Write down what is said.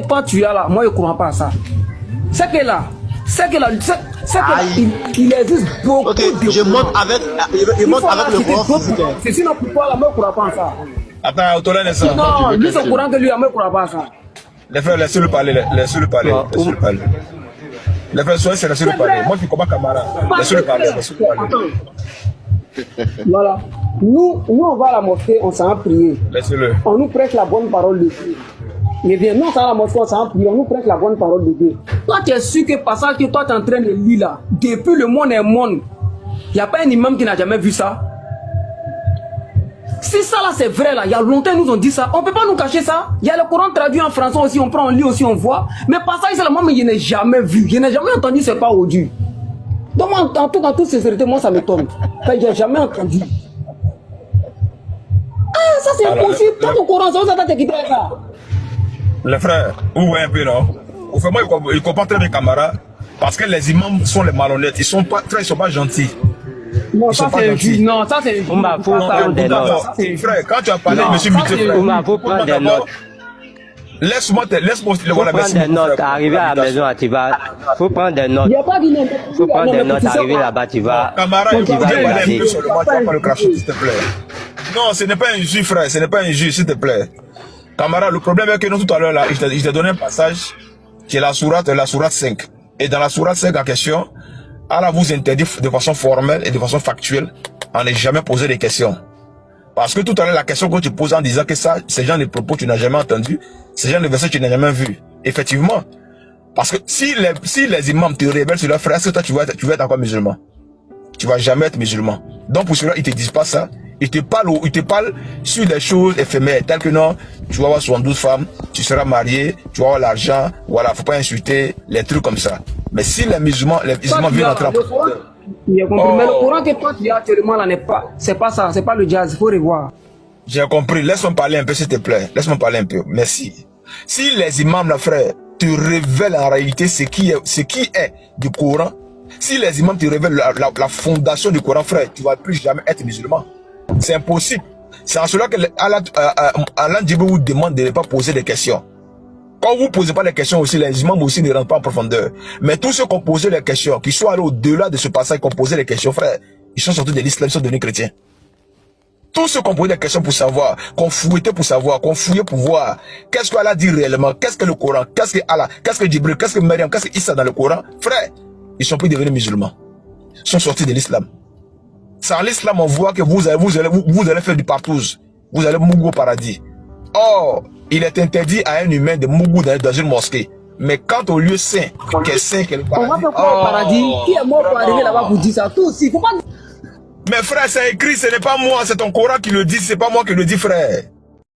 Quand tu as là, moi je ne comprends pas ça. C'est que là, il existe beaucoup de... Je monte avec le Coran. C'est sinon pourquoi là, moi je ne comprends pas ça. Attends, autolène ça. Non, lui c'est au courant que lui, moi je ne comprends pas ça. Les frères, laissez-le parler, laissez-le parler. Les frères, soyez, laissez-le parler. Moi, je ne comprends pas camarade. Laissez-le parler, laissez-le parler. Voilà. Nous, on va à la mosquée, on s'en va prier. Laissez-le. On nous prêche la bonne parole de Dieu. Mais bien, nous, on s'en va à la mosquée, on s'en va prier, on nous prêche la bonne parole de Dieu. Toi, tu es sûr que passage que toi, tu es en train de lire là, depuis le monde est monde, il n'y a pas un imam qui n'a jamais vu ça. Si ça là c'est vrai là, il y a longtemps ils nous ont dit ça, on ne peut pas nous cacher ça. Il y a le Coran traduit en français aussi, on prend, on lit aussi, on voit. Mais passage c'est le moment, mais je n'ai jamais vu, je n'ai jamais entendu, c'est pas audio. Donc moi, en tout cas, toute sincérité, moi ça m'étonne. Je n'ai jamais entendu. Ah, ça c'est impossible. Toi, le Coran, ça va te quitter ça. Les frères, vous voyez un peu, non? Au fait, moi, il comprend très bien, camarade, parce que les imams sont les malhonnêtes. Ils sont pas gentils. Non, ça c'est injuste. Non, ça c'est injuste. On va prendre des notes. Frère, quand tu as parlé, monsieur Mitchell, frère. On va prendre des notes. Laisse-moi prendre des notes. Arriver à la maison, tu vas. Faut prendre des notes. Il n'y a pas dit n'importe quoi. Faut prendre des notes. Arriver là-bas, tu vas. Camarade, tu vas parler un regarder. peu sur le match, tu vas pas le cracher, s'il te plaît. Non, ce n'est pas injuste, frère, ce n'est pas injuste, s'il te plaît. Camarade, le problème est que nous, tout à l'heure, là, je t'ai donné un passage qui est la sourate 5. Et dans la sourate 5 en question, Allah vous interdit de façon formelle et de façon factuelle à ne jamais poser des questions. Parce que tout à l'heure, la question que tu poses en disant que ça, ces gens de propos que tu n'as jamais entendu, ces gens de versets que tu n'as jamais vu. Effectivement. Parce que si les imams te révèlent sur leur frère, est-ce que toi, tu vas être encore musulman? Tu vas jamais être musulman. Donc pour cela, ils te disent pas ça. Ils te parlent sur des choses éphémères, telles que non, tu vas avoir 72 femmes, tu seras marié, tu vas avoir l'argent, voilà, faut pas insulter, les trucs comme ça. Mais si les musulmans viennent entrer en profondeur. Mais le Coran que toi tu as actuellement là n'est pas, c'est pas ça, c'est pas le jazz, il faut revoir. J'ai compris, laisse-moi parler un peu s'il te plaît, laisse-moi parler un peu, merci. Si les imams, là frère, te révèlent en réalité ce qui est du Coran, si les imams te révèlent la fondation du Coran, frère, tu vas plus jamais être musulman. C'est impossible. C'est en cela que Allah vous demande de ne pas poser des questions. Quand vous ne posez pas les questions aussi, les imams aussi ne rentrent pas en profondeur. Mais tous ceux qui ont posé les questions, qui sont allés au-delà de ce passage, qui ont posé les questions, frère, ils sont sortis de l'islam, ils sont devenus chrétiens. Tous ceux qui ont posé des questions pour savoir, qu'on fouettait pour savoir, qu'on fouillait pour voir, qu'est-ce qu'Allah dit réellement, qu'est-ce que le Coran, qu'est-ce que Allah, qu'est-ce que Jibril, qu'est-ce que Maryam, qu'est-ce que Issa dans le Coran, frère, ils sont plus devenus musulmans. Ils sont sortis de l'islam. Sans l'islam, on voit que vous allez faire du partouze. Vous allez mougou au paradis. Or, il est interdit à un humain de mougou dans une mosquée. Mais quand au lieu saint, qui est saint, qui est le paradis. On va faire quoi au paradis? Qui est mort pour arriver là-bas pour dire ça? Tout aussi, faut pas... Mais frère, c'est écrit, ce n'est pas moi, c'est ton Coran qui le dit, c'est pas moi qui le dis, frère.